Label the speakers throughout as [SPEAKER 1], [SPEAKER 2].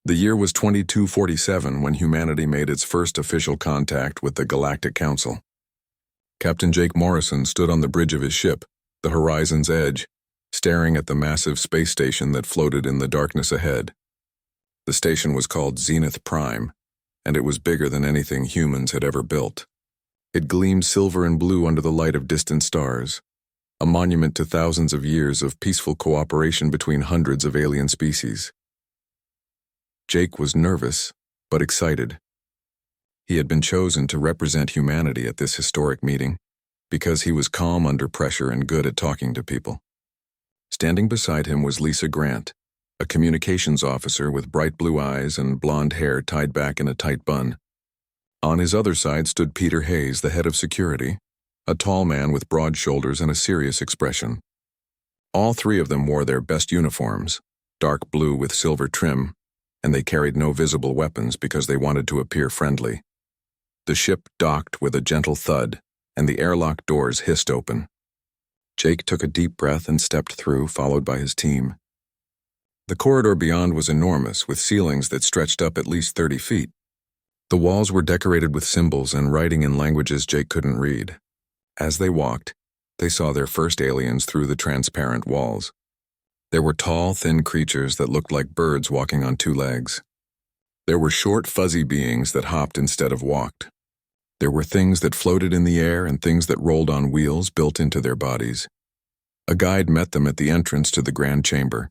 [SPEAKER 1] The year was 2247 when humanity made its first official contact with the Galactic Council. Captain Jake Morrison stood on the bridge of his ship, the horizon's edge, staring at the massive space station that floated in the darkness ahead. The station was called Zenith Prime, and it was bigger than anything humans had ever built. It gleamed silver and blue under the light of distant stars, a monument to thousands of years of peaceful cooperation between hundreds of alien species. Jake was nervous, but excited. He had been chosen to represent humanity at this historic meeting because he was calm under pressure and good at talking to people. Standing beside him was Lisa Grant, a communications officer with bright blue eyes and blonde hair tied back in a tight bun. On his other side stood Peter Hayes, the head of security, a tall man with broad shoulders and a serious expression. All three of them wore their best uniforms, dark blue with silver trim, and they carried no visible weapons because they wanted to appear friendly. The ship docked with a gentle thud, and the airlock doors hissed open. Jake took a deep breath and stepped through, followed by his team. The corridor beyond was enormous, with ceilings that stretched up at least 30 feet. The walls were decorated with symbols and writing in languages Jake couldn't read. As they walked, they saw their first aliens through the transparent walls. There were tall, thin creatures that looked like birds walking on two legs. There were short, fuzzy beings that hopped instead of walked. There were things that floated in the air and things that rolled on wheels built into their bodies. A guide met them at the entrance to the grand chamber.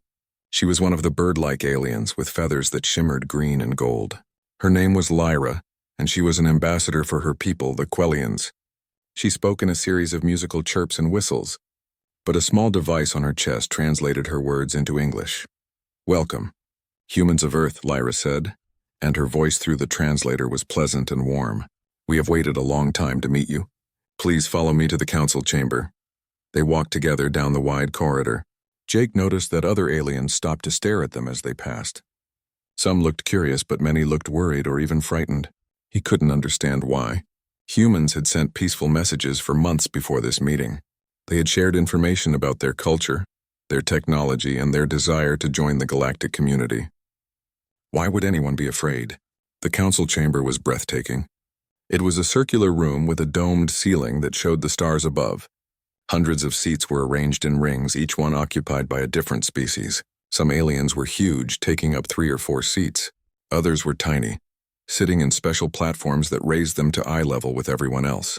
[SPEAKER 1] She was one of the bird-like aliens with feathers that shimmered green and gold. Her name was Lyra, and she was an ambassador for her people, the Quellians. She spoke in a series of musical chirps and whistles, but a small device on her chest translated her words into English. "Welcome, humans of Earth," Lyra said, and her voice through the translator was pleasant and warm. "We have waited a long time to meet you. Please follow me to the council chamber." They walked together down the wide corridor. Jake noticed that other aliens stopped to stare at them as they passed. Some looked curious, but many looked worried or even frightened. He couldn't understand why. Humans had sent peaceful messages for months before this meeting. They had shared information about their culture, their technology, and their desire to join the galactic community. Why would anyone be afraid? The council chamber was breathtaking. It was a circular room with a domed ceiling that showed the stars above. Hundreds of seats were arranged in rings, each one occupied by a different species. Some aliens were huge, taking up 3 or 4 seats. Others were tiny, sitting in special platforms that raised them to eye level with everyone else.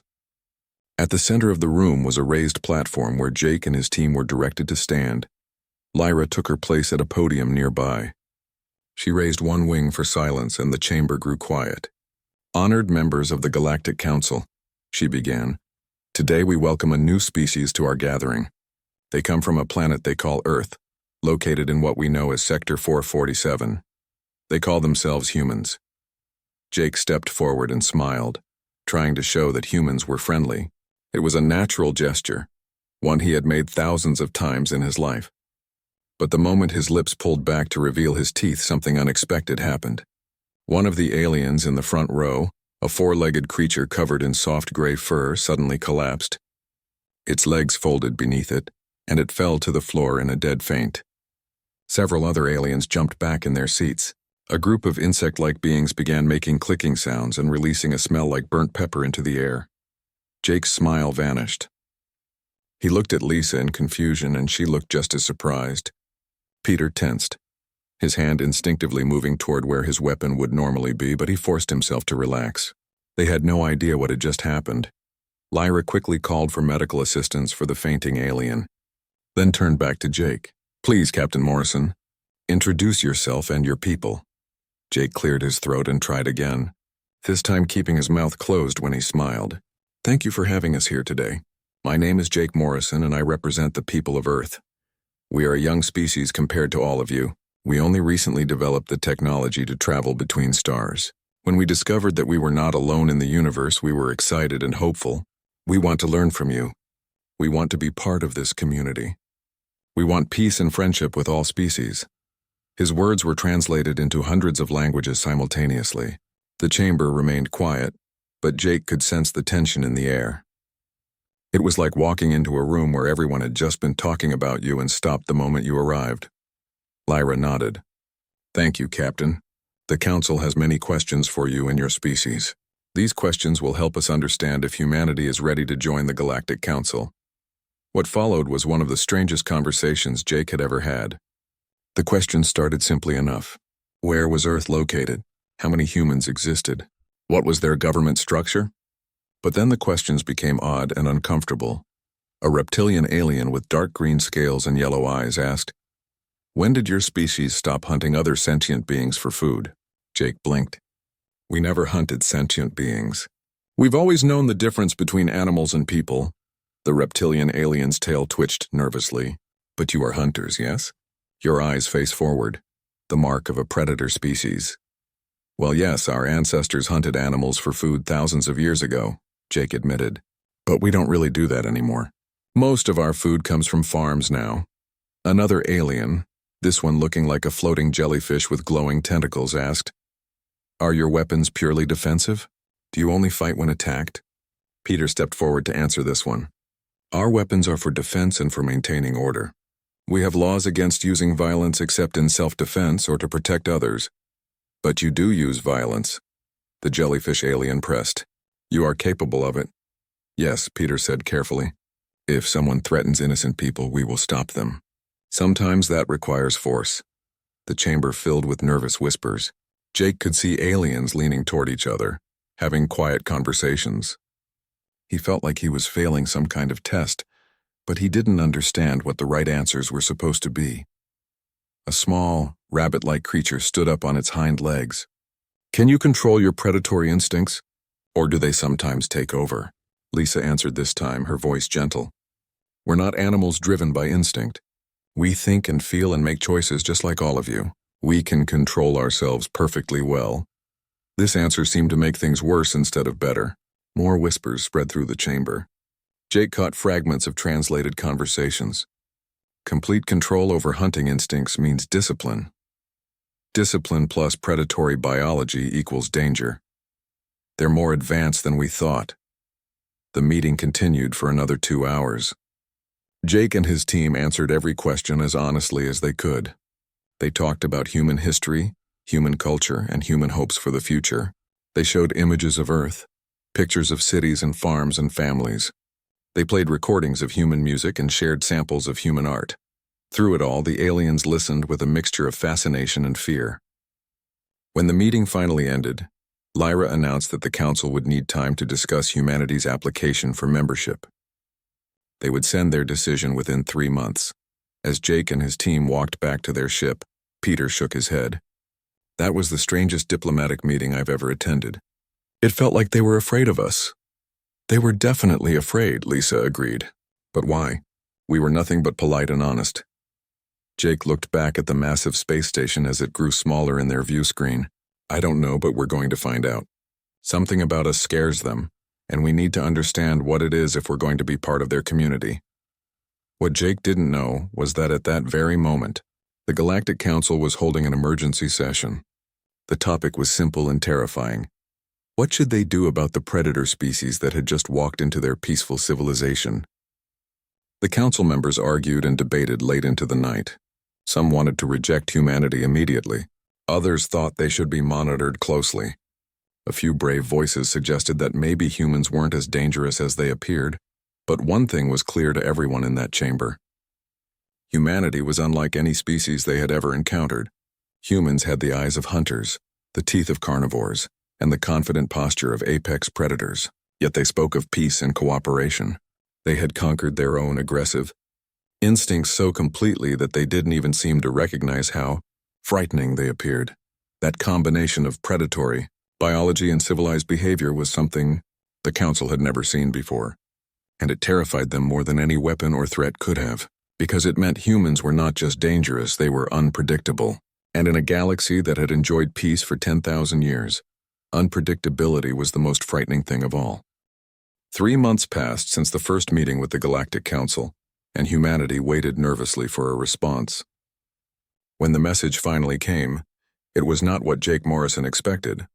[SPEAKER 1] At the center of the room was a raised platform where Jake and his team were directed to stand. Lyra took her place at a podium nearby. She raised one wing for silence, and the chamber grew quiet. "Honored members of the Galactic Council," she began. "Today we welcome a new species to our gathering. They come from a planet they call Earth, located in what we know as Sector 447. They call themselves humans." Jake stepped forward and smiled, trying to show that humans were friendly. It was a natural gesture, one he had made thousands of times in his life. But the moment his lips pulled back to reveal his teeth, something unexpected happened. One of the aliens in the front row, a 4-legged creature covered in soft gray fur, suddenly collapsed. Its legs folded beneath it, and it fell to the floor in a dead faint. Several other aliens jumped back in their seats. A group of insect-like beings began making clicking sounds and releasing a smell like burnt pepper into the air. Jake's smile vanished. He looked at Lisa in confusion, and she looked just as surprised. Peter tensed, his hand instinctively moving toward where his weapon would normally be, but he forced himself to relax. They had no idea what had just happened. Lyra quickly called for medical assistance for the fainting alien, then turned back to Jake. "Please, Captain Morrison, introduce yourself and your people." Jake cleared his throat and tried again, this time keeping his mouth closed when he smiled. "Thank you for having us here today. My name is Jake Morrison, and I represent the people of Earth. We are a young species compared to all of you. We only recently developed the technology to travel between stars. When we discovered that we were not alone in the universe, we were excited and hopeful. We want to learn from you. We want to be part of this community. We want peace and friendship with all species." His words were translated into hundreds of languages simultaneously. The chamber remained quiet, but Jake could sense the tension in the air. It was like walking into a room where everyone had just been talking about you and stopped the moment you arrived. Lyra nodded. "Thank you, Captain. The Council has many questions for you and your species. These questions will help us understand if humanity is ready to join the Galactic Council. What followed was one of the strangest conversations Jake had ever had. The questions started simply enough. Where was Earth located? How many humans existed? What was their government structure? But then the questions became odd and uncomfortable. A reptilian alien with dark green scales and yellow eyes asked, "When did your species stop hunting other sentient beings for food?" Jake blinked. "We never hunted sentient beings. We've always known the difference between animals and people." The reptilian alien's tail twitched nervously. "But you are hunters, yes?" Your eyes face forward, the mark of a predator species. "Well, yes, our ancestors hunted animals for food thousands of years ago," Jake admitted. "But we don't really do that anymore. Most of our food comes from farms now." Another alien, this one looking like a floating jellyfish with glowing tentacles, asked, "Are your weapons purely defensive? Do you only fight when attacked?" Peter stepped forward to answer this one. "Our weapons are for defense and for maintaining order. We have laws against using violence except in self-defense or to protect others." "But you do use violence," the jellyfish alien pressed. "You are capable of it." "Yes," Peter said carefully. "If someone threatens innocent people, we will stop them. Sometimes that requires force." The chamber filled with nervous whispers. Jake could see aliens leaning toward each other, having quiet conversations. He felt like he was failing some kind of test, but he didn't understand what the right answers were supposed to be. A small, rabbit-like creature stood up on its hind legs. "Can you control your predatory instincts? Or do they sometimes take over?" Lisa answered this time, her voice gentle. "We're not animals driven by instinct. We think and feel and make choices just like all of you. We can control ourselves perfectly well." This answer seemed to make things worse instead of better. More whispers spread through the chamber. Jake caught fragments of translated conversations. Complete control over hunting instincts means discipline. Discipline plus predatory biology equals danger. They're more advanced than we thought. The meeting continued for another 2 hours. Jake and his team answered every question as honestly as they could. They talked about human history, human culture, and human hopes for the future. They showed images of Earth, pictures of cities and farms and families. They played recordings of human music and shared samples of human art. Through it all, the aliens listened with a mixture of fascination and fear. When the meeting finally ended, Lyra announced that the Council would need time to discuss humanity's application for membership. They would send their decision within 3 months. As Jake and his team walked back to their ship, Peter shook his head. "That was the strangest diplomatic meeting I've ever attended. It felt like they were afraid of us." "They were definitely afraid," Lisa agreed. "But why? We were nothing but polite and honest." Jake looked back at the massive space station as it grew smaller in their view screen. "I don't know, but we're going to find out. Something about us scares them, and we need to understand what it is if we're going to be part of their community." What Jake didn't know was that at that very moment, the Galactic Council was holding an emergency session. The topic was simple and terrifying. What should they do about the predator species that had just walked into their peaceful civilization? The council members argued and debated late into the night. Some wanted to reject humanity immediately. Others thought they should be monitored closely. A few brave voices suggested that maybe humans weren't as dangerous as they appeared, but one thing was clear to everyone in that chamber. Humanity was unlike any species they had ever encountered. Humans had the eyes of hunters, the teeth of carnivores, and the confident posture of apex predators, yet they spoke of peace and cooperation. They had conquered their own aggressive instincts so completely that they didn't even seem to recognize how frightening they appeared. That combination of predatory biology and civilized behavior was something the Council had never seen before, and it terrified them more than any weapon or threat could have, because it meant humans were not just dangerous, they were unpredictable. And in a galaxy that had enjoyed peace for 10,000 years, unpredictability was the most frightening thing of all. 3 months passed since the first meeting with the Galactic Council, and humanity waited nervously for a response. When the message finally came, it was not what Jake Morrison expected.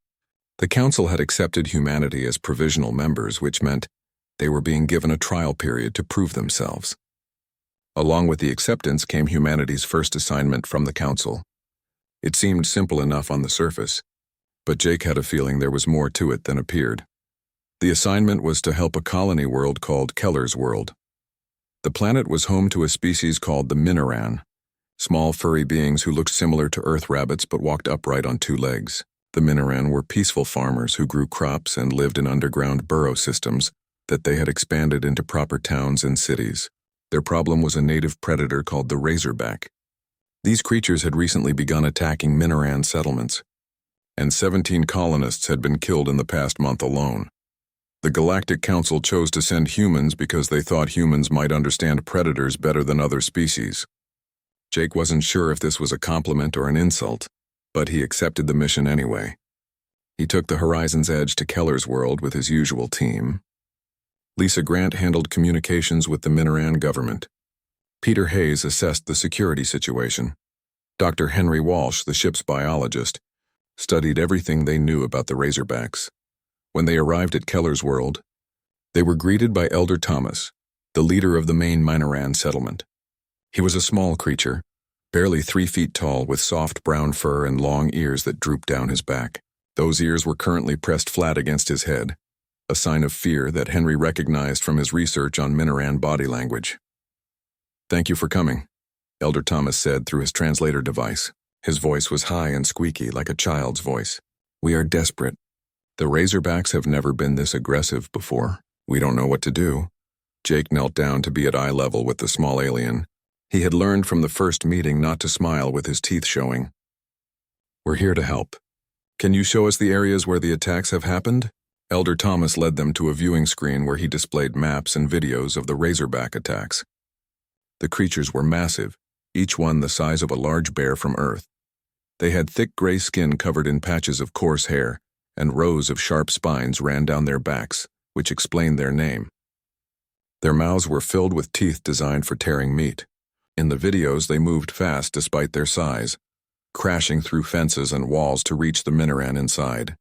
[SPEAKER 1] The Council had accepted humanity as provisional members, which meant they were being given a trial period to prove themselves. Along with the acceptance came humanity's first assignment from the Council. It seemed simple enough on the surface. But Jake had a feeling there was more to it than appeared. The assignment was to help a colony world called Keller's World. The planet was home to a species called the Minoran, small furry beings who looked similar to Earth rabbits but walked upright on two legs. The Minoran were peaceful farmers who grew crops and lived in underground burrow systems that they had expanded into proper towns and cities. Their problem was a native predator called the Razorback. These creatures had recently begun attacking Minoran settlements, and 17 colonists had been killed in the past month alone. The Galactic Council chose to send humans because they thought humans might understand predators better than other species. Jake wasn't sure if this was a compliment or an insult, but he accepted the mission anyway. He took the Horizon's Edge to Keller's World with his usual team. Lisa Grant handled communications with the Minoran government. Peter Hayes assessed the security situation. Dr. Henry Walsh, the ship's biologist, studied everything they knew about the Razorbacks. When they arrived at Keller's World, they were greeted by Elder Thomas, the leader of the main Minoran settlement. He was a small creature, barely 3 feet tall, with soft brown fur and long ears that drooped down his back. Those ears were currently pressed flat against his head, a sign of fear that Henry recognized from his research on Minoran body language. "Thank you for coming," Elder Thomas said through his translator device. His voice was high and squeaky, like a child's voice. "We are desperate. The Razorbacks have never been this aggressive before. We don't know what to do." Jake knelt down to be at eye level with the small alien. He had learned from the first meeting not to smile with his teeth showing. "We're here to help. Can you show us the areas where the attacks have happened?" Elder Thomas led them to a viewing screen where he displayed maps and videos of the Razorback attacks. The creatures were massive, each one the size of a large bear from Earth. They had thick gray skin covered in patches of coarse hair, and rows of sharp spines ran down their backs, which explained their name. Their mouths were filled with teeth designed for tearing meat. In the videos, they moved fast despite their size, crashing through fences and walls to reach the Minoran inside.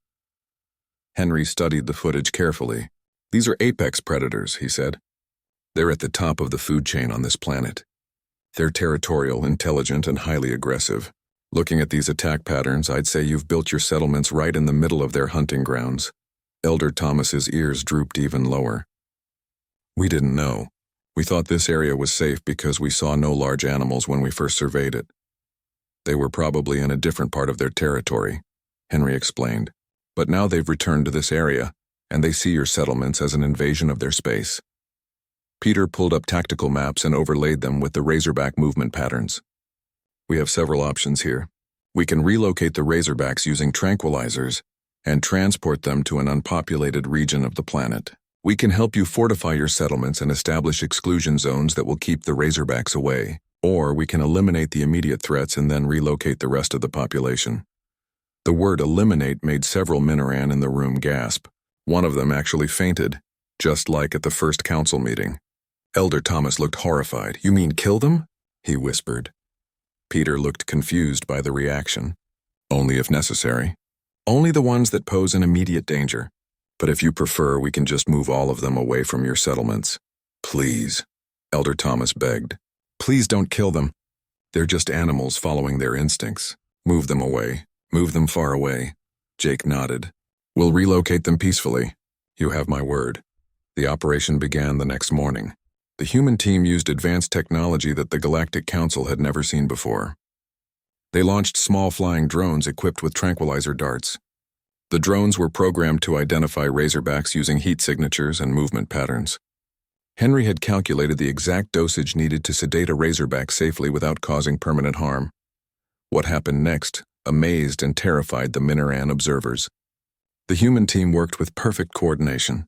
[SPEAKER 1] Henry studied the footage carefully. "These are apex predators," he said. "They're at the top of the food chain on this planet. They're territorial, intelligent, and highly aggressive. Looking at these attack patterns, I'd say you've built your settlements right in the middle of their hunting grounds." Elder Thomas's ears drooped even lower. "We didn't know. We thought this area was safe because we saw no large animals when we first surveyed it. They were probably in a different part of their territory," Henry explained. "But now they've returned to this area, and they see your settlements as an invasion of their space." Peter pulled up tactical maps and overlaid them with the Razorback movement patterns. "We have several options here. We can relocate the Razorbacks using tranquilizers and transport them to an unpopulated region of the planet. We can help you fortify your settlements and establish exclusion zones that will keep the Razorbacks away. Or we can eliminate the immediate threats and then relocate the rest of the population." The word eliminate made several Minoran in the room gasp. One of them actually fainted, just like at the first council meeting. Elder Thomas looked horrified. "You mean kill them?" he whispered. Peter looked confused by the reaction. "Only if necessary. Only the ones that pose an immediate danger. But if you prefer, we can just move all of them away from your settlements." "Please," Elder Thomas begged. "Please don't kill them. They're just animals following their instincts. Move them away. Move them far away." Jake nodded. "We'll relocate them peacefully. You have my word." The operation began the next morning. The human team used advanced technology that the Galactic Council had never seen before. They launched small flying drones equipped with tranquilizer darts. The drones were programmed to identify Razorbacks using heat signatures and movement patterns. Henry had calculated the exact dosage needed to sedate a Razorback safely without causing permanent harm. What happened next amazed and terrified the Minoran observers. The human team worked with perfect coordination.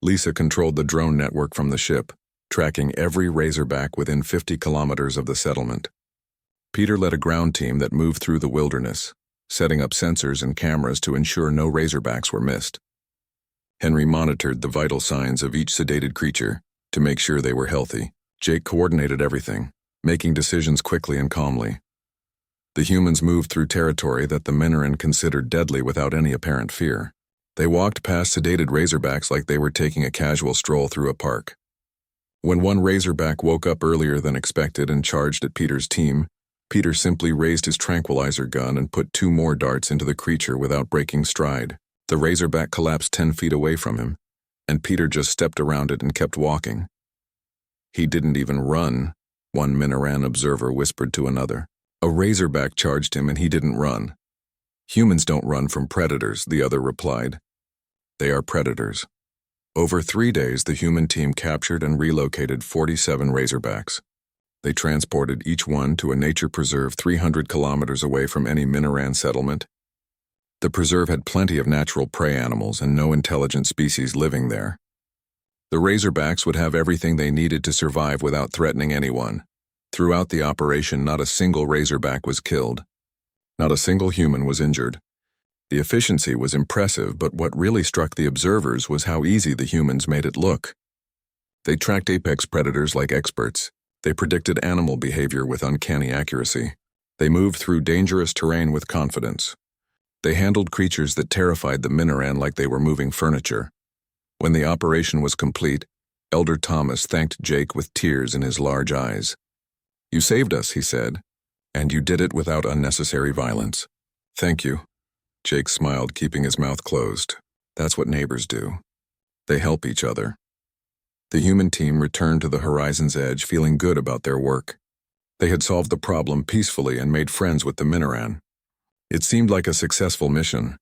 [SPEAKER 1] Lisa controlled the drone network from the ship, tracking every Razorback within 50 kilometers of the settlement. Peter led a ground team that moved through the wilderness, setting up sensors and cameras to ensure no Razorbacks were missed. Henry monitored the vital signs of each sedated creature to make sure they were healthy. Jake coordinated everything, making decisions quickly and calmly. The humans moved through territory that the Minoran considered deadly without any apparent fear. They walked past sedated Razorbacks like they were taking a casual stroll through a park. When one Razorback woke up earlier than expected and charged at Peter's team, Peter simply raised his tranquilizer gun and put 2 more darts into the creature without breaking stride. The razorback collapsed 10 feet away from him, and Peter just stepped around it and kept walking. He didn't even run, one Minoran observer whispered to another. A razorback charged him and he didn't run. Humans don't run from predators, the other replied. They are predators. Over 3 days, the human team captured and relocated 47 razorbacks. They transported each one to a nature preserve 300 kilometers away from any Minoran settlement. The preserve had plenty of natural prey animals and no intelligent species living there. The razorbacks would have everything they needed to survive without threatening anyone. Throughout the operation, not a single razorback was killed. Not a single human was injured. The efficiency was impressive, but what really struck the observers was how easy the humans made it look. They tracked apex predators like experts. They predicted animal behavior with uncanny accuracy. They moved through dangerous terrain with confidence. They handled creatures that terrified the Minoran like they were moving furniture. When the operation was complete, Elder Thomas thanked Jake with tears in his large eyes. "You saved us," he said, "and you did it without unnecessary violence." "Thank you." Jake smiled, keeping his mouth closed. That's what neighbors do. They help each other. The human team returned to the horizon's edge, feeling good about their work. They had solved the problem peacefully and made friends with the Minoran. It seemed like a successful mission.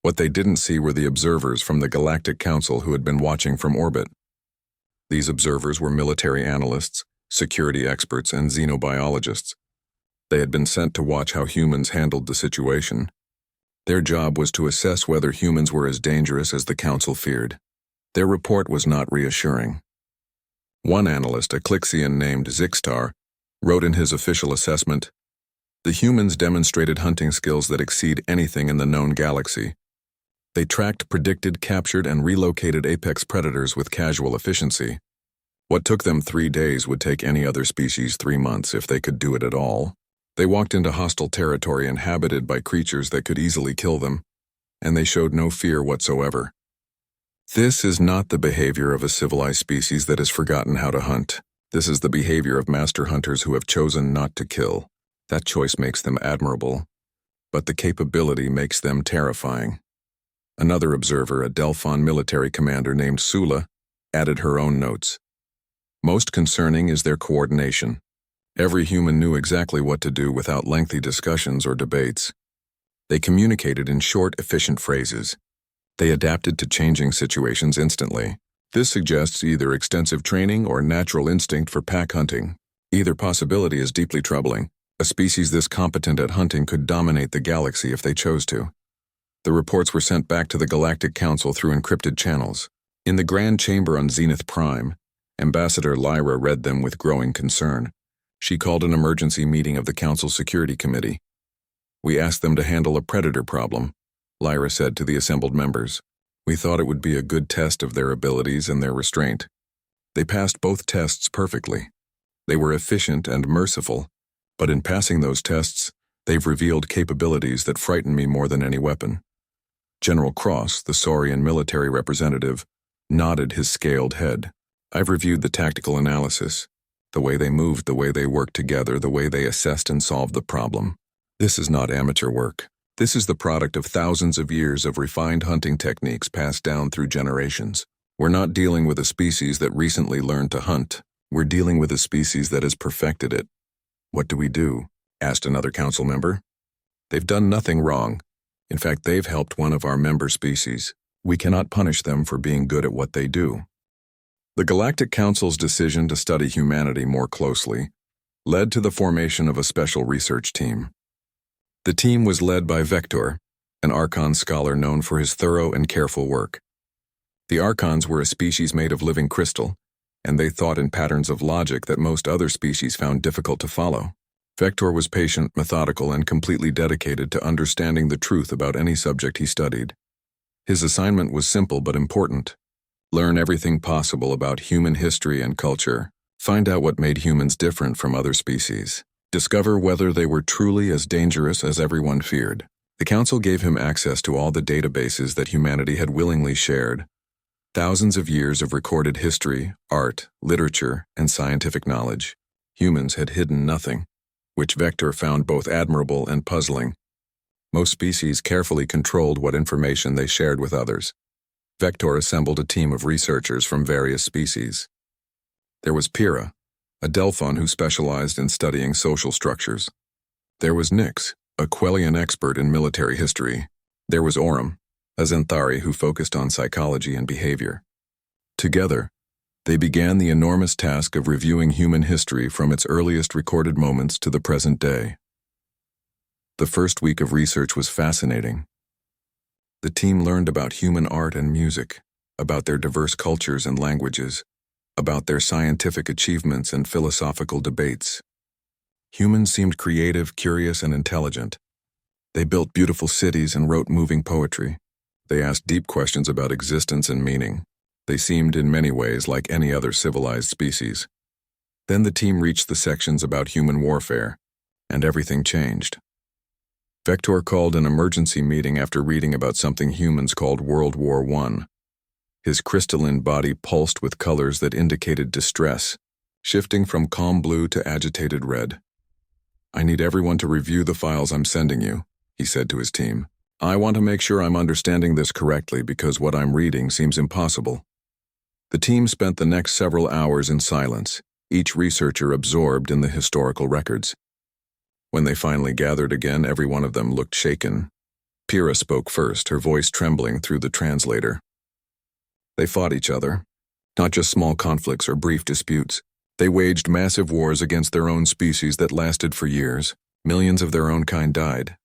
[SPEAKER 1] What they didn't see were the observers from the Galactic Council who had been watching from orbit. These observers were military analysts, security experts, and xenobiologists. They had been sent to watch how humans handled the situation. Their job was to assess whether humans were as dangerous as the Council feared. Their report was not reassuring. One analyst, a Clixian named Zixtar, wrote in his official assessment, "The humans demonstrated hunting skills that exceed anything in the known galaxy. They tracked, predicted, captured, and relocated apex predators with casual efficiency. What took them 3 days would take any other species 3 months if they could do it at all. They walked into hostile territory inhabited by creatures that could easily kill them, and they showed no fear whatsoever. This is not the behavior of a civilized species that has forgotten how to hunt. This is the behavior of master hunters who have chosen not to kill. That choice makes them admirable, but the capability makes them terrifying." Another observer, a Delphon military commander named Sula, added her own notes. "Most concerning is their coordination. Every human knew exactly what to do without lengthy discussions or debates. They communicated in short, efficient phrases. They adapted to changing situations instantly. This suggests either extensive training or natural instinct for pack hunting. Either possibility is deeply troubling. A species this competent at hunting could dominate the galaxy if they chose to." The reports were sent back to the Galactic Council through encrypted channels. In the Grand Chamber on Zenith Prime, Ambassador Lyra read them with growing concern. She called an emergency meeting of the Council Security Committee. "We asked them to handle a predator problem," Lyra said to the assembled members. "We thought it would be a good test of their abilities and their restraint. They passed both tests perfectly. They were efficient and merciful, but in passing those tests, they've revealed capabilities that frighten me more than any weapon." General Cross, the Saurian military representative, nodded his scaled head. "I've reviewed the tactical analysis. The way they moved, the way they worked together, the way they assessed and solved the problem. This is not amateur work. This is the product of thousands of years of refined hunting techniques passed down through generations. We're not dealing with a species that recently learned to hunt. We're dealing with a species that has perfected it." "What do we do?" asked another council member. "They've done nothing wrong. In fact, they've helped one of our member species. We cannot punish them for being good at what they do." The Galactic Council's decision to study humanity more closely led to the formation of a special research team. The team was led by Vector, an Archon scholar known for his thorough and careful work. The Archons were a species made of living crystal, and they thought in patterns of logic that most other species found difficult to follow. Vector was patient, methodical, and completely dedicated to understanding the truth about any subject he studied. His assignment was simple but important. Learn everything possible about human history and culture. Find out what made humans different from other species. Discover whether they were truly as dangerous as everyone feared. The Council gave him access to all the databases that humanity had willingly shared. Thousands of years of recorded history, art, literature, and scientific knowledge. Humans had hidden nothing. which Vector found both admirable and puzzling. Most species carefully controlled what information they shared with others. Vector assembled a team of researchers from various species. There was Pyrrha, a Delphon who specialized in studying social structures. There was Nyx, a Quellian expert in military history. There was Aurum, a Xanthari who focused on psychology and behavior. Together, they began the enormous task of reviewing human history from its earliest recorded moments to the present day. The first week of research was fascinating. The team learned about human art and music, about their diverse cultures and languages, about their scientific achievements and philosophical debates. Humans seemed creative, curious, and intelligent. They built beautiful cities and wrote moving poetry. They asked deep questions about existence and meaning. They seemed in many ways like any other civilized species. Then the team reached the sections about human warfare, and everything changed. Vector called an emergency meeting after reading about something humans called World War I. His crystalline body pulsed with colors that indicated distress, shifting from calm blue to agitated red. "I need everyone to review the files I'm sending you," he said to his team. "I want to make sure I'm understanding this correctly because what I'm reading seems impossible." The team spent the next several hours in silence, each researcher absorbed in the historical records. When they finally gathered again, every one of them looked shaken. Pyrrha spoke first, her voice trembling through the translator. They fought each other, not just small conflicts or brief disputes. They waged massive wars against their own species that lasted for years. Millions of their own kind died.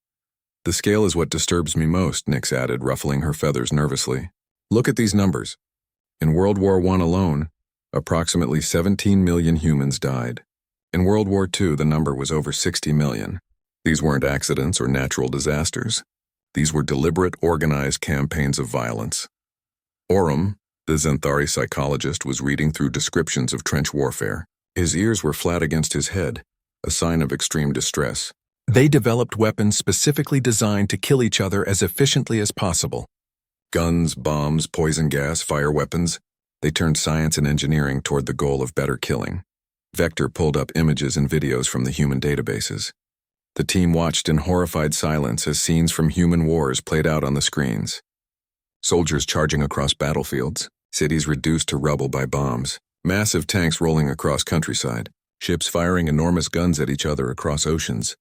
[SPEAKER 1] "The scale is what disturbs me most," Nyx added, ruffling her feathers nervously. "Look at these numbers. In World War I alone, approximately 17 million humans died. In World War II, the number was over 60 million. These weren't accidents or natural disasters. These were deliberate, organized campaigns of violence." Aurum, the Xanthari psychologist, was reading through descriptions of trench warfare. His ears were flat against his head, a sign of extreme distress. "They developed weapons specifically designed to kill each other as efficiently as possible. Guns, bombs, poison gas, fire weapons. They turned science and engineering toward the goal of better killing." Vector pulled up images and videos from the human databases. The team watched in horrified silence as scenes from human wars played out on the screens. Soldiers charging across battlefields, cities reduced to rubble by bombs, massive tanks rolling across countryside, ships firing enormous guns at each other across oceans.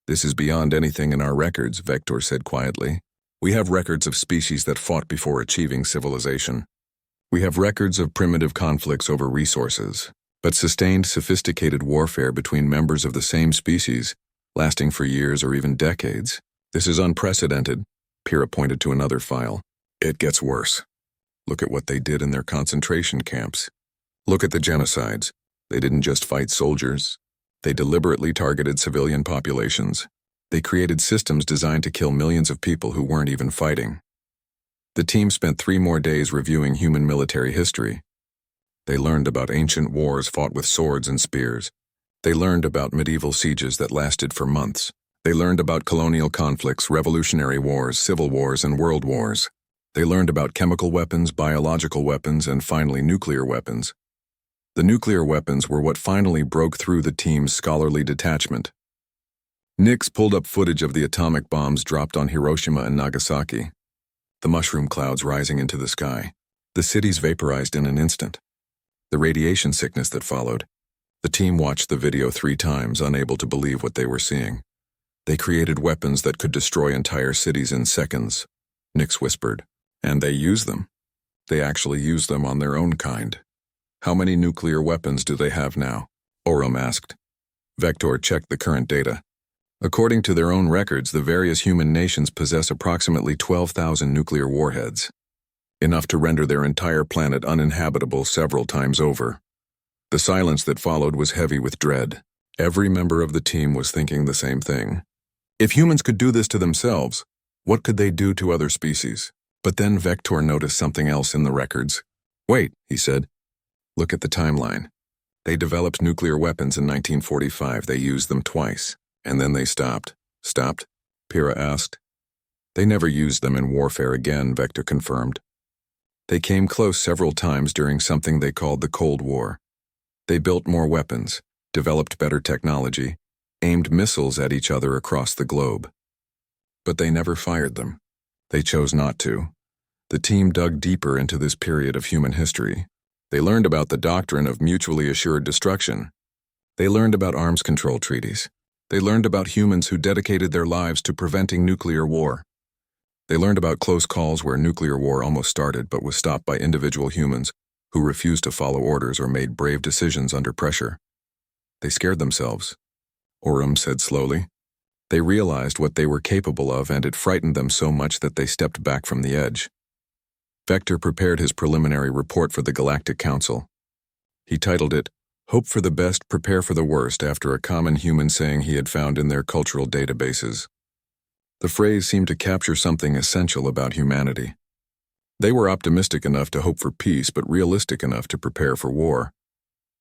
[SPEAKER 1] "This is beyond anything in our records," Vector said quietly. "We have records of species that fought before achieving civilization. We have records of primitive conflicts over resources, but sustained sophisticated warfare between members of the same species, lasting for years or even decades. This is unprecedented." Pyrrha pointed to another file. "It gets worse. Look at what they did in their concentration camps. Look at the genocides. They didn't just fight soldiers. They deliberately targeted civilian populations. They created systems designed to kill millions of people who weren't even fighting." The team spent 3 more days reviewing human military history. They learned about ancient wars fought with swords and spears. They learned about medieval sieges that lasted for months. They learned about colonial conflicts, revolutionary wars, civil wars, and world wars. They learned about chemical weapons, biological weapons, and finally nuclear weapons. The nuclear weapons were what finally broke through the team's scholarly detachment. Nyx pulled up footage of the atomic bombs dropped on Hiroshima and Nagasaki. The mushroom clouds rising into the sky. The cities vaporized in an instant. The radiation sickness that followed. The team watched the video 3 times, unable to believe what they were seeing. "They created weapons that could destroy entire cities in seconds," Nyx whispered. "And they used them. They actually used them on their own kind." "How many nuclear weapons do they have now?" Aurum asked. Vector checked the current data. According to their own records, the various human nations possess approximately 12,000 nuclear warheads, enough to render their entire planet uninhabitable several times over. The silence that followed was heavy with dread. Every member of the team was thinking the same thing. If humans could do this to themselves, what could they do to other species? But then Vector noticed something else in the records. "Wait," he said. "Look at the timeline. They developed nuclear weapons in 1945. They used them twice. And then they stopped." "Stopped?" Pyrrha asked. "They never used them in warfare again," Vector confirmed. "They came close several times during something they called the Cold War. They built more weapons, developed better technology, aimed missiles at each other across the globe. But they never fired them. They chose not to. The team dug deeper into this period of human history. They learned about the doctrine of mutually assured destruction. They learned about arms control treaties. They learned about humans who dedicated their lives to preventing nuclear war. They learned about close calls where nuclear war almost started but was stopped by individual humans who refused to follow orders or made brave decisions under pressure. They scared themselves. Oram said slowly. They realized what they were capable of, and it frightened them so much that they stepped back from the edge. Vector prepared his preliminary report for the Galactic Council. He titled it, "Hope for the Best, Prepare for the Worst," after a common human saying he had found in their cultural databases. The phrase seemed to capture something essential about humanity. They were optimistic enough to hope for peace, but realistic enough to prepare for war.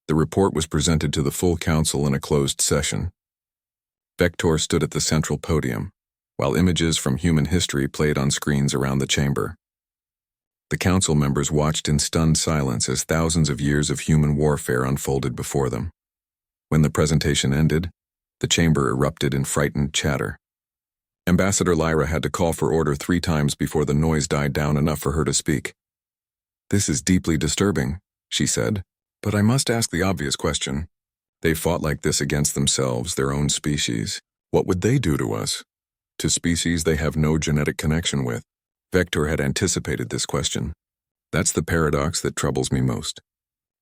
[SPEAKER 1] The report was presented to the full council in a closed session. Vector stood at the central podium, while images from human history played on screens around the chamber. The council members watched in stunned silence as thousands of years of human warfare unfolded before them. When the presentation ended, the chamber erupted in frightened chatter. Ambassador Lyra had to call for order 3 times before the noise died down enough for her to speak. "This is deeply disturbing," she said, "but I must ask the obvious question. They fought like this against themselves, their own species. What would they do to us? To species they have no genetic connection with?" Vector had anticipated this question. That's the paradox that troubles me most.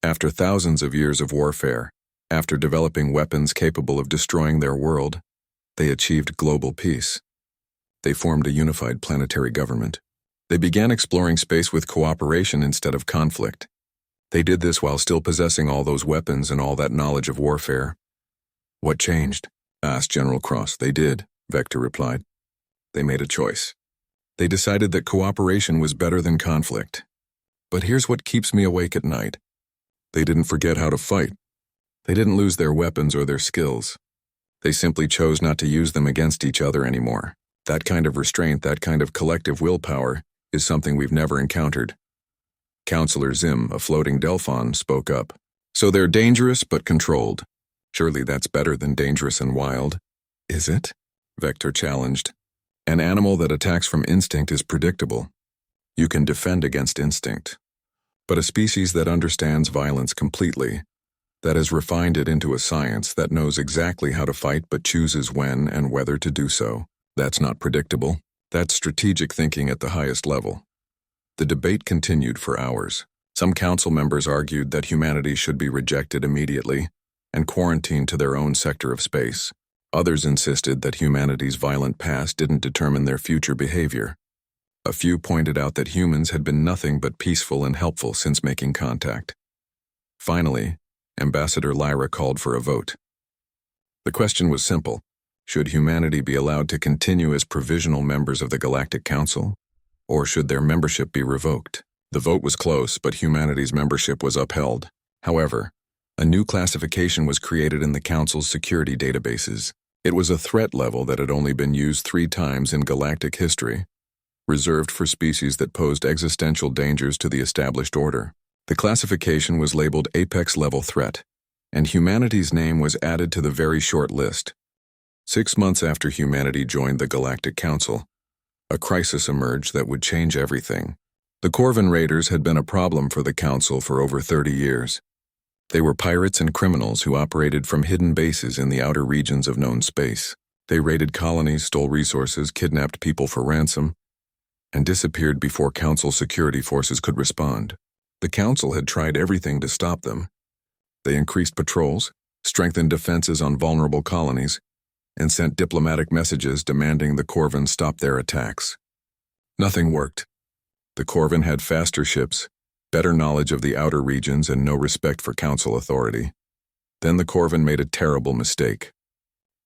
[SPEAKER 1] After thousands of years of warfare, after developing weapons capable of destroying their world, they achieved global peace. They formed a unified planetary government. They began exploring space with cooperation instead of conflict. They did this while still possessing all those weapons and all that knowledge of warfare. "What changed?" asked General Cross. "They did," Vector replied. "They made a choice. They decided that cooperation was better than conflict. But here's what keeps me awake at night. They didn't forget how to fight. They didn't lose their weapons or their skills. They simply chose not to use them against each other anymore. That kind of restraint, that kind of collective willpower, is something we've never encountered." Counselor Zim, a floating Delphon, spoke up. "So they're dangerous but controlled. Surely that's better than dangerous and wild." "Is it?" Vector challenged. "An animal that attacks from instinct is predictable. You can defend against instinct. But a species that understands violence completely, that has refined it into a science, that knows exactly how to fight but chooses when and whether to do so, that's not predictable. That's strategic thinking at the highest level." The debate continued for hours. Some council members argued that humanity should be rejected immediately and quarantined to their own sector of space. Others insisted that humanity's violent past didn't determine their future behavior. A few pointed out that humans had been nothing but peaceful and helpful since making contact. Finally, Ambassador Lyra called for a vote. The question was simple. Should humanity be allowed to continue as provisional members of the Galactic Council, or should their membership be revoked? The vote was close, but humanity's membership was upheld. However, a new classification was created in the Council's security databases. It was a threat level that had only been used 3 times in galactic history, reserved for species that posed existential dangers to the established order. The classification was labeled Apex Level Threat, and humanity's name was added to the very short list. 6 months after humanity joined the Galactic Council, a crisis emerged that would change everything. The Corvin Raiders had been a problem for the Council for over 30 years. They were pirates and criminals who operated from hidden bases in the outer regions of known space. They raided colonies, stole resources, kidnapped people for ransom, and disappeared before Council security forces could respond. The Council had tried everything to stop them. They increased patrols, strengthened defenses on vulnerable colonies, and sent diplomatic messages demanding the Corvin stop their attacks. Nothing worked. The Corvin had faster ships, better knowledge of the outer regions, and no respect for Council authority. Then the Corvin made a terrible mistake.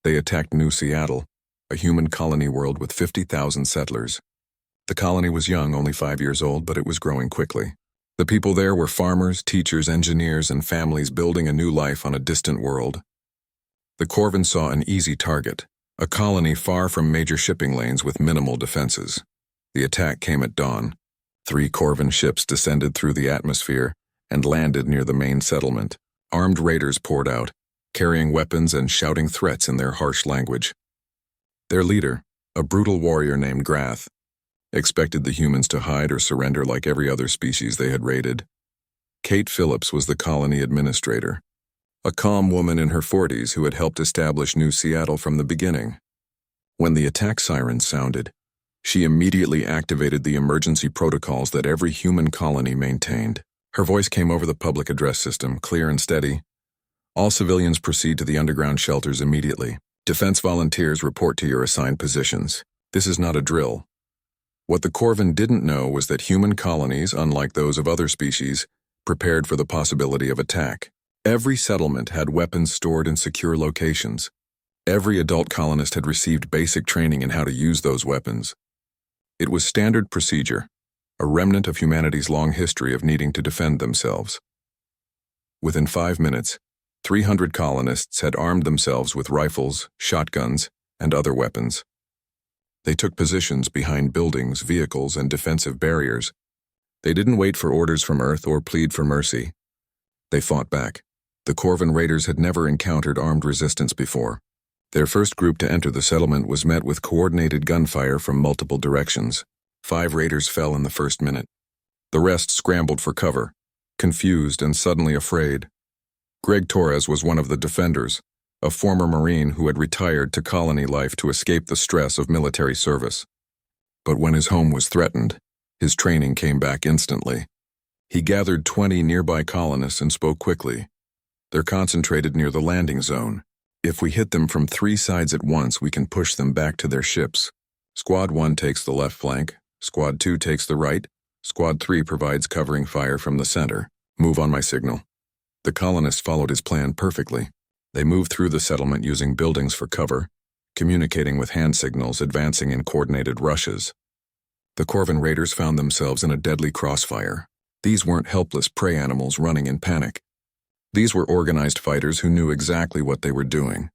[SPEAKER 1] They attacked New Seattle, a human colony world with 50,000 settlers. The colony was young, only 5 years old, but it was growing quickly. The people there were farmers, teachers, engineers, and families building a new life on a distant world. The Corvin saw an easy target, a colony far from major shipping lanes with minimal defenses. The attack came at dawn. 3 Corvin ships descended through the atmosphere and landed near the main settlement. Armed raiders poured out, carrying weapons and shouting threats in their harsh language. Their leader, a brutal warrior named Grath, expected the humans to hide or surrender like every other species they had raided. Kate Phillips was the colony administrator, a calm woman in her 40s who had helped establish New Seattle from the beginning. When the attack sirens sounded, she immediately activated the emergency protocols that every human colony maintained. Her voice came over the public address system, clear and steady. All civilians proceed to the underground shelters immediately. Defense volunteers report to your assigned positions. This is not a drill. What the Corvin didn't know was that human colonies, unlike those of other species, prepared for the possibility of attack. Every settlement had weapons stored in secure locations. Every adult colonist had received basic training in how to use those weapons. It was standard procedure, a remnant of humanity's long history of needing to defend themselves. Within 5 minutes, 300 colonists had armed themselves with rifles, shotguns, and other weapons. They took positions behind buildings, vehicles, and defensive barriers. They didn't wait for orders from Earth or plead for mercy. They fought back. The Corvin raiders had never encountered armed resistance before. Their first group to enter the settlement was met with coordinated gunfire from multiple directions. 5 raiders fell in the first minute. The rest scrambled for cover, confused and suddenly afraid. Greg Torres was one of the defenders, a former Marine who had retired to colony life to escape the stress of military service. But when his home was threatened, his training came back instantly. He gathered 20 nearby colonists and spoke quickly. They're concentrated near the landing zone. If we hit them from 3 sides at once, we can push them back to their ships. Squad 1 takes the left flank, Squad 2 takes the right, Squad 3 provides covering fire from the center. Move on my signal. The colonists followed his plan perfectly. They moved through the settlement using buildings for cover, communicating with hand signals, advancing in coordinated rushes. The Corvin raiders found themselves in a deadly crossfire. These weren't helpless prey animals running in panic. These were organized fighters who knew exactly what they were doing.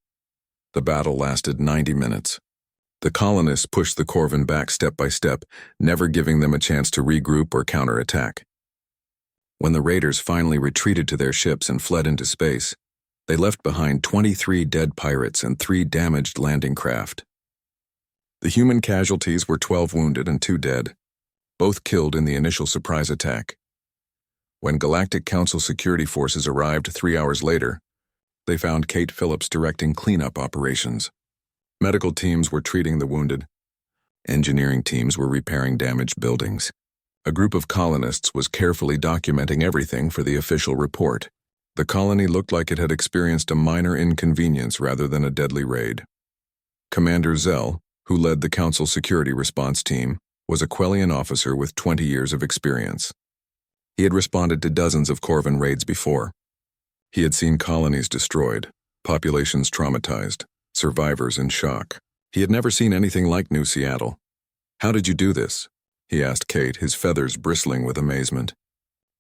[SPEAKER 1] The battle lasted 90 minutes. The colonists pushed the Corvin back step by step, never giving them a chance to regroup or counterattack. When the raiders finally retreated to their ships and fled into space, they left behind 23 dead pirates and 3 damaged landing craft. The human casualties were 12 wounded and 2 dead, both killed in the initial surprise attack. When Galactic Council security forces arrived 3 hours later, they found Kate Phillips directing cleanup operations. Medical teams were treating the wounded. Engineering teams were repairing damaged buildings. A group of colonists was carefully documenting everything for the official report. The colony looked like it had experienced a minor inconvenience rather than a deadly raid. Commander Zell, who led the Council security response team, was a Quellian officer with 20 years of experience. He had responded to dozens of Corvin raids before. He had seen colonies destroyed, populations traumatized, survivors in shock. He had never seen anything like New Seattle. "How did you do this?" he asked Kate, his feathers bristling with amazement.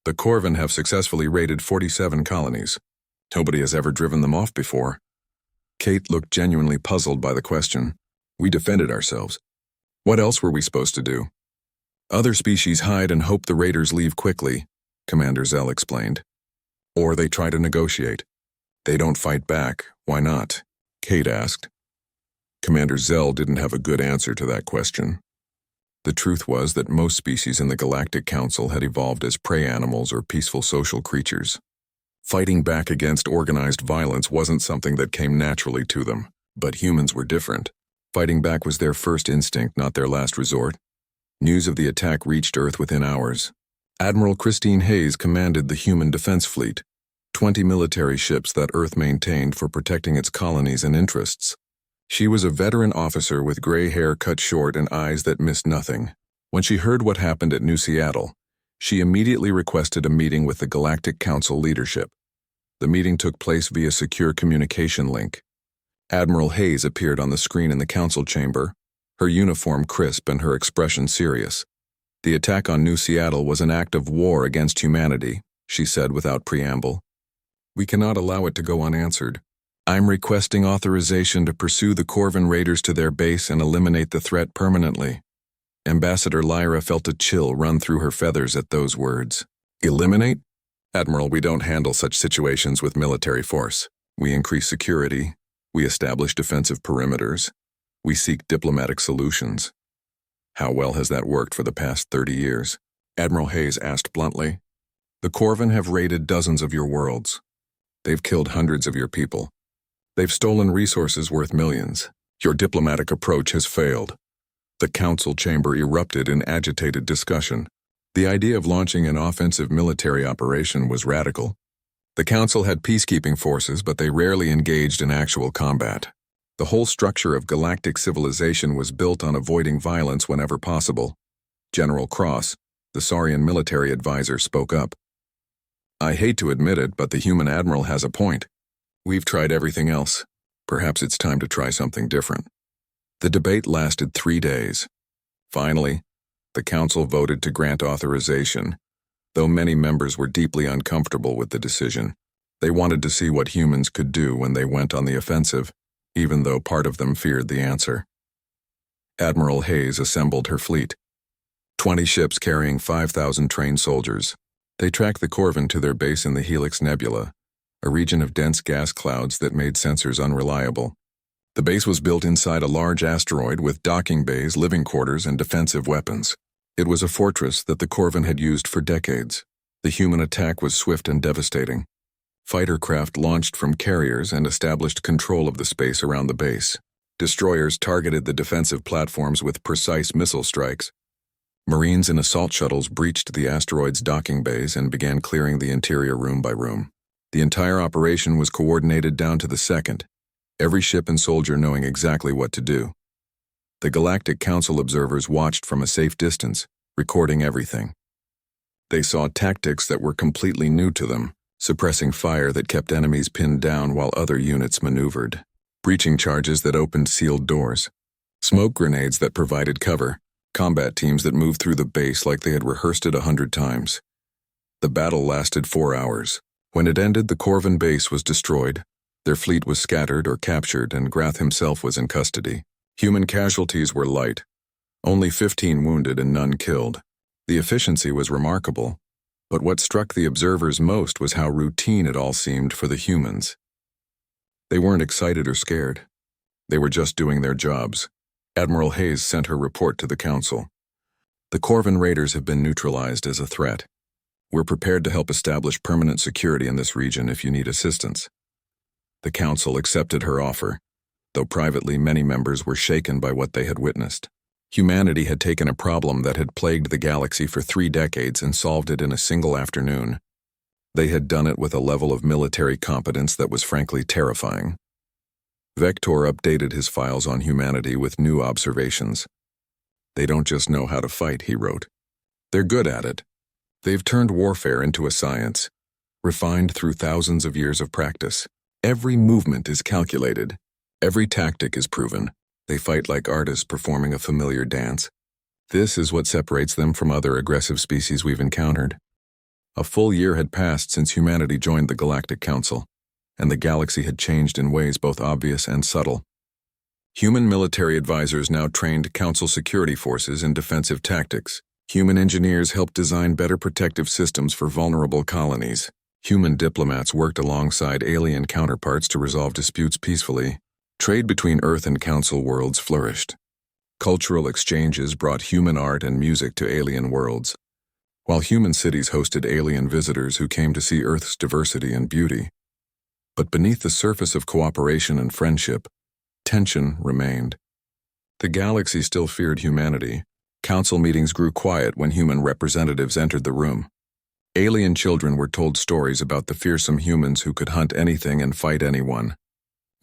[SPEAKER 1] "The Corvin have successfully raided 47 colonies. Nobody has ever driven them off before." Kate looked genuinely puzzled by the question. "We defended ourselves. What else were we supposed to do?" "Other species hide and hope the raiders leave quickly," Commander Zell explained. "Or they try to negotiate. They don't fight back. Why not?" Kate asked. Commander Zell didn't have a good answer to that question. The truth was that most species in the Galactic Council had evolved as prey animals or peaceful social creatures. Fighting back against organized violence wasn't something that came naturally to them, but humans were different. Fighting back was their first instinct, not their last resort. News of the attack reached Earth within hours. Admiral Christine Hayes commanded the Human Defense Fleet, 20 military ships that Earth maintained for protecting its colonies and interests. She was a veteran officer with gray hair cut short and eyes that missed nothing. When she heard what happened at New Seattle, she immediately requested a meeting with the Galactic Council leadership. The meeting took place via secure communication link. Admiral Hayes appeared on the screen in the council chamber, her uniform crisp and her expression serious. "The attack on New Seattle was an act of war against humanity," she said without preamble. "We cannot allow it to go unanswered. I'm requesting authorization to pursue the Corvin raiders to their base and eliminate the threat permanently." Ambassador Lyra felt a chill run through her feathers at those words. "Eliminate? Admiral, we don't handle such situations with military force. We increase security. We establish defensive perimeters. We seek diplomatic solutions. How well has that worked for the past 30 years? Admiral Hayes asked bluntly. The Corvin have raided dozens of your worlds. They've killed hundreds of your people. They've stolen resources worth millions. Your diplomatic approach has failed. The council chamber erupted in agitated discussion. The idea of launching an offensive military operation was radical. The council had peacekeeping forces, but they rarely engaged in actual combat. The whole structure of galactic civilization was built on avoiding violence whenever possible. General Cross, the Saurian military advisor, spoke up. I hate to admit it, but the human admiral has a point. We've tried everything else. Perhaps it's time to try something different. The debate lasted 3 days. Finally, the council voted to grant authorization. Though many members were deeply uncomfortable with the decision, they wanted to see what humans could do when they went on the offensive, even though part of them feared the answer. Admiral Hayes assembled her fleet. 20 ships carrying 5,000 trained soldiers. They tracked the Corvin to their base in the Helix Nebula, a region of dense gas clouds that made sensors unreliable. The base was built inside a large asteroid with docking bays, living quarters, and defensive weapons. It was a fortress that the Corvin had used for decades. The human attack was swift and devastating. Fighter craft launched from carriers and established control of the space around the base. Destroyers targeted the defensive platforms with precise missile strikes. Marines in assault shuttles breached the asteroid's docking bays and began clearing the interior room by room. The entire operation was coordinated down to the second, every ship and soldier knowing exactly what to do. The Galactic Council observers watched from a safe distance, recording everything. They saw tactics that were completely new to them, suppressing fire that kept enemies pinned down while other units maneuvered, breaching charges that opened sealed doors, smoke grenades that provided cover, combat teams that moved through the base like they had rehearsed it 100 times. The battle lasted 4 hours. When it ended, the Corvin base was destroyed, their fleet was scattered or captured, and Grath himself was in custody. Human casualties were light, only 15 wounded and none killed. The efficiency was remarkable, but what struck the observers most was how routine it all seemed for the humans. They weren't excited or scared. They were just doing their jobs. Admiral Hayes sent her report to the council. The Corvin raiders have been neutralized as a threat. We're prepared to help establish permanent security in this region if you need assistance. The council accepted her offer, though privately many members were shaken by what they had witnessed. Humanity had taken a problem that had plagued the galaxy for 3 decades and solved it in a single afternoon. They had done it with a level of military competence that was frankly terrifying. Vector updated his files on humanity with new observations. They don't just know how to fight, he wrote. They're good at it. They've turned warfare into a science, refined through thousands of years of practice. Every movement is calculated. Every tactic is proven. They fight like artists performing a familiar dance. This is what separates them from other aggressive species we've encountered. A full year had passed since humanity joined the Galactic Council, and the galaxy had changed in ways both obvious and subtle. Human military advisors now trained Council security forces in defensive tactics. Human engineers helped design better protective systems for vulnerable colonies. Human diplomats worked alongside alien counterparts to resolve disputes peacefully. Trade between Earth and Council worlds flourished. Cultural exchanges brought human art and music to alien worlds, while human cities hosted alien visitors who came to see Earth's diversity and beauty. But beneath the surface of cooperation and friendship, tension remained. The galaxy still feared humanity. Council meetings grew quiet when human representatives entered the room. Alien children were told stories about the fearsome humans who could hunt anything and fight anyone.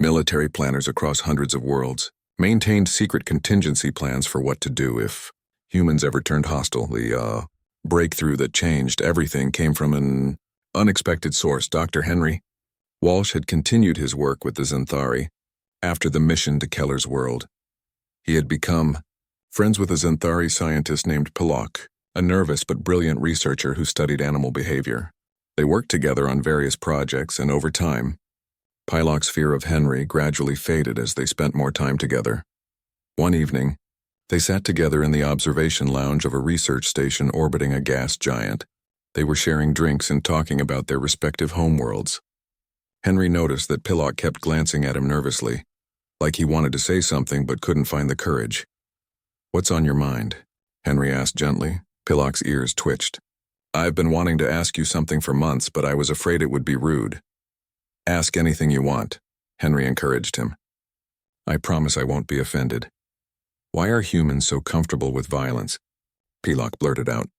[SPEAKER 1] Military planners across hundreds of worlds maintained secret contingency plans for what to do if humans ever turned hostile. The breakthrough that changed everything came from an unexpected source. Dr. Henry Walsh had continued his work with the Xanthari after the mission to Keller's world. He had become friends with a Xanthari scientist named Pilok, a nervous but brilliant researcher who studied animal behavior. They worked together on various projects, and over time, Pilok's fear of Henry gradually faded as they spent more time together. One evening, they sat together in the observation lounge of a research station orbiting a gas giant. They were sharing drinks and talking about their respective homeworlds. Henry noticed that Pillock kept glancing at him nervously, like he wanted to say something but couldn't find the courage. "What's on your mind?" Henry asked gently. Pillock's ears twitched. "I've been wanting to ask you something for months, but I was afraid it would be rude." "Ask anything you want," Henry encouraged him. "I promise I won't be offended." "Why are humans so comfortable with violence?" Pillock blurted out.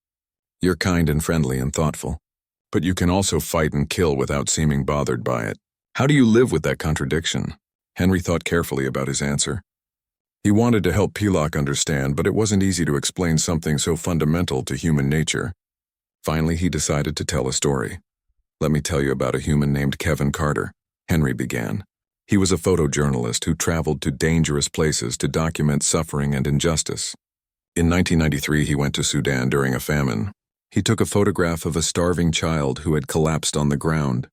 [SPEAKER 1] "You're kind and friendly and thoughtful, but you can also fight and kill without seeming bothered by it. How do you live with that contradiction?" Henry thought carefully about his answer. He wanted to help Pillock understand, but it wasn't easy to explain something so fundamental to human nature. Finally, he decided to tell a story. "Let me tell you about a human named Kevin Carter," Henry began. He was a photojournalist who traveled to dangerous places to document suffering and injustice. In 1993, he went to Sudan during a famine. He took a photograph of a starving child who had collapsed on the ground.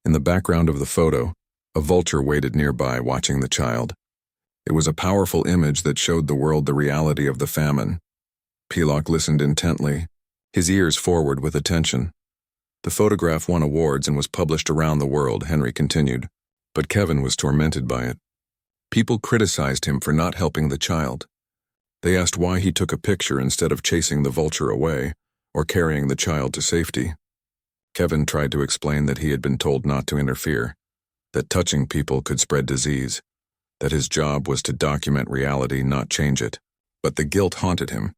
[SPEAKER 1] In the background of the photo, a vulture waited nearby watching the child. It was a powerful image that showed the world the reality of the famine. Pillock listened intently, his ears forward with attention. The photograph won awards and was published around the world, Henry continued, but Kevin was tormented by it. People criticized him for not helping the child. They asked why he took a picture instead of chasing the vulture away or carrying the child to safety. Kevin tried to explain that he had been told not to interfere, that touching people could spread disease, that his job was to document reality, not change it. But the guilt haunted him.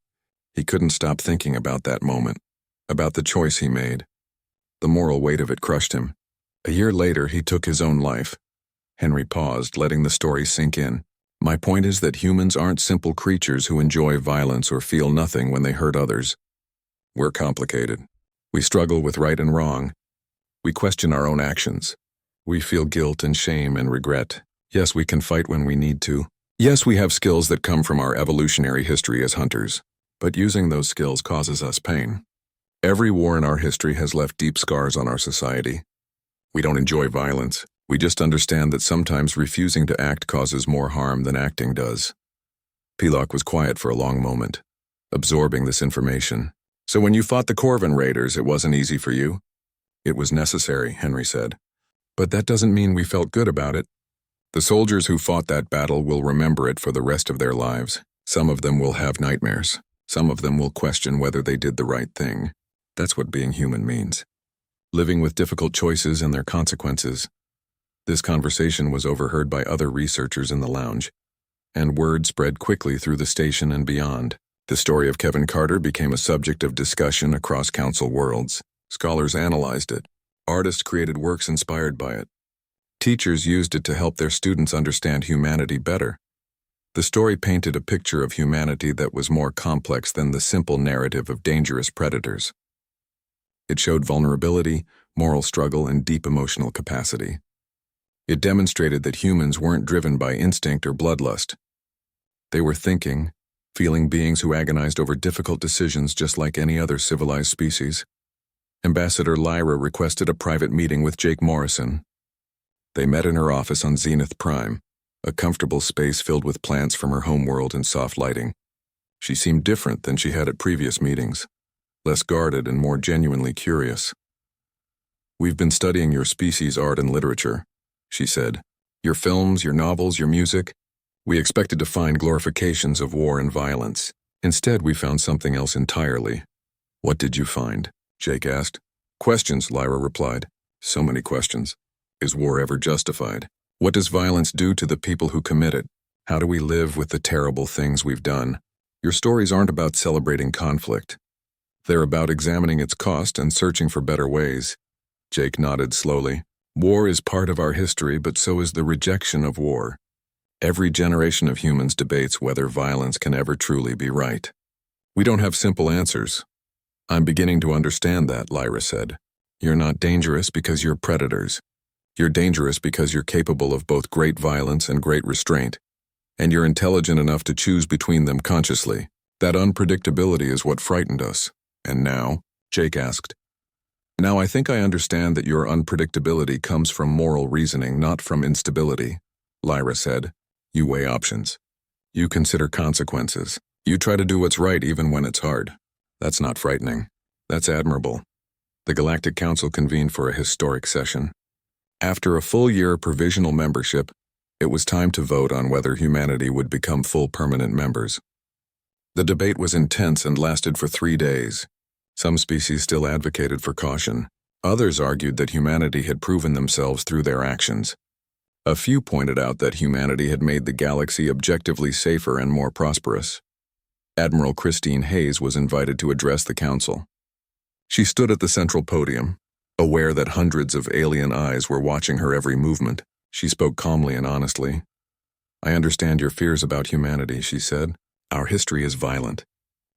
[SPEAKER 1] He couldn't stop thinking about that moment, about the choice he made. The moral weight of it crushed him. A year later, he took his own life. Henry paused, letting the story sink in. "My point is that humans aren't simple creatures who enjoy violence or feel nothing when they hurt others. We're complicated. We struggle with right and wrong. We question our own actions. We feel guilt and shame and regret. Yes, we can fight when we need to. Yes, we have skills that come from our evolutionary history as hunters, but using those skills causes us pain. Every war in our history has left deep scars on our society. We don't enjoy violence. We just understand that sometimes refusing to act causes more harm than acting does." Pillock was quiet for a long moment, absorbing this information. "So when you fought the Corvin Raiders, it wasn't easy for you?" "It was necessary," Henry said. "But that doesn't mean we felt good about it. The soldiers who fought that battle will remember it for the rest of their lives. Some of them will have nightmares. Some of them will question whether they did the right thing. That's what being human means. Living with difficult choices and their consequences." This conversation was overheard by other researchers in the lounge, and word spread quickly through the station and beyond. The story of Kevin Carter became a subject of discussion across council worlds. Scholars analyzed it. Artists created works inspired by it. Teachers used it to help their students understand humanity better. The story painted a picture of humanity that was more complex than the simple narrative of dangerous predators. It showed vulnerability, moral struggle, and deep emotional capacity. It demonstrated that humans weren't driven by instinct or bloodlust. They were thinking, feeling beings who agonized over difficult decisions just like any other civilized species. Ambassador Lyra requested a private meeting with Jake Morrison. They met in her office on Zenith Prime, a comfortable space filled with plants from her homeworld and soft lighting. She seemed different than she had at previous meetings, less guarded and more genuinely curious. "We've been studying your species' art and literature," she said. "Your films, your novels, your music. We expected to find glorifications of war and violence. Instead, we found something else entirely." "What did you find?" Jake asked. "Questions," Lyra replied. "So many questions. Is war ever justified? What does violence do to the people who commit it? How do we live with the terrible things we've done? Your stories aren't about celebrating conflict. They're about examining its cost and searching for better ways." Jake nodded slowly. "War is part of our history, but so is the rejection of war. Every generation of humans debates whether violence can ever truly be right. We don't have simple answers." "I'm beginning to understand that," Lyra said. "You're not dangerous because you're predators. You're dangerous because you're capable of both great violence and great restraint, and you're intelligent enough to choose between them consciously. That unpredictability is what frightened us." "And now?" Jake asked. "Now I think I understand that your unpredictability comes from moral reasoning, not from instability," Lyra said. "You weigh options. You consider consequences. You try to do what's right even when it's hard. That's not frightening. That's admirable." The Galactic Council convened for a historic session. After a full year of provisional membership, it was time to vote on whether humanity would become full permanent members. The debate was intense and lasted for 3 days. Some species still advocated for caution. Others argued that humanity had proven themselves through their actions. A few pointed out that humanity had made the galaxy objectively safer and more prosperous. Admiral Christine Hayes was invited to address the council. She stood at the central podium, aware that hundreds of alien eyes were watching her every movement. She spoke calmly and honestly. "I understand your fears about humanity," she said. "Our history is violent.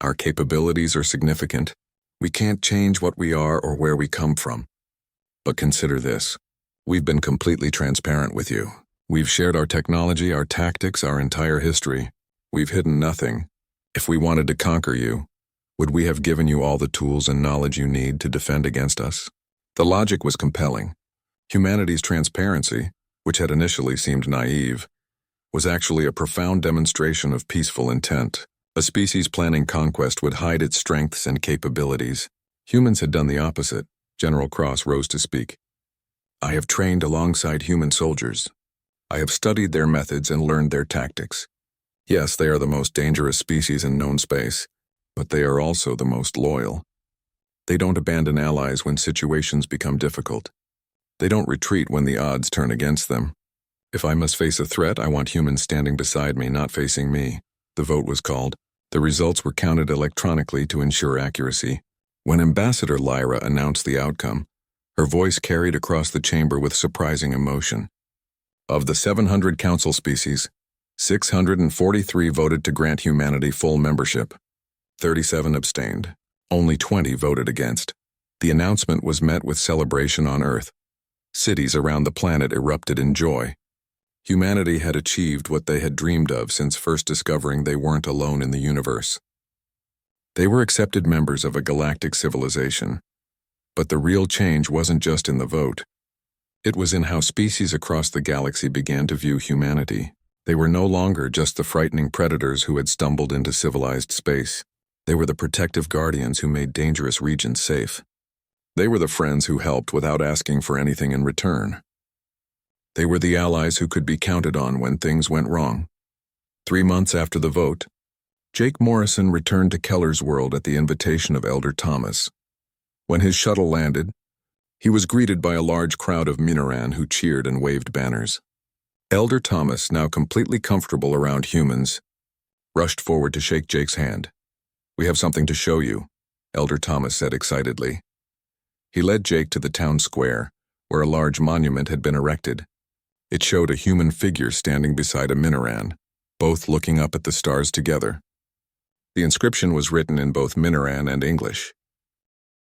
[SPEAKER 1] Our capabilities are significant. We can't change what we are or where we come from. But consider this. We've been completely transparent with you. We've shared our technology, our tactics, our entire history. We've hidden nothing. If we wanted to conquer you, would we have given you all the tools and knowledge you need to defend against us?" The logic was compelling. Humanity's transparency, which had initially seemed naive, was actually a profound demonstration of peaceful intent. A species planning conquest would hide its strengths and capabilities. Humans had done the opposite. General Cross rose to speak. "I have trained alongside human soldiers. I have studied their methods and learned their tactics. Yes, they are the most dangerous species in known space, but they are also the most loyal. They don't abandon allies when situations become difficult. They don't retreat when the odds turn against them. If I must face a threat, I want humans standing beside me, not facing me." The vote was called. The results were counted electronically to ensure accuracy. When Ambassador Lyra announced the outcome, her voice carried across the chamber with surprising emotion. Of the 700 council species, 643 voted to grant humanity full membership. 37 abstained. Only 20 voted against. The announcement was met with celebration on Earth. Cities around the planet erupted in joy. Humanity had achieved what they had dreamed of since first discovering they weren't alone in the universe. They were accepted members of a galactic civilization. But the real change wasn't just in the vote. It was in how species across the galaxy began to view humanity. They were no longer just the frightening predators who had stumbled into civilized space. They were the protective guardians who made dangerous regions safe. They were the friends who helped without asking for anything in return. They were the allies who could be counted on when things went wrong. 3 months after the vote, Jake Morrison returned to Keller's world at the invitation of Elder Thomas. When his shuttle landed, he was greeted by a large crowd of Minoran who cheered and waved banners. Elder Thomas, now completely comfortable around humans, rushed forward to shake Jake's hand. "We have something to show you," Elder Thomas said excitedly. He led Jake to the town square, where a large monument had been erected. It showed a human figure standing beside a Minoran, both looking up at the stars together. The inscription was written in both Minoran and English.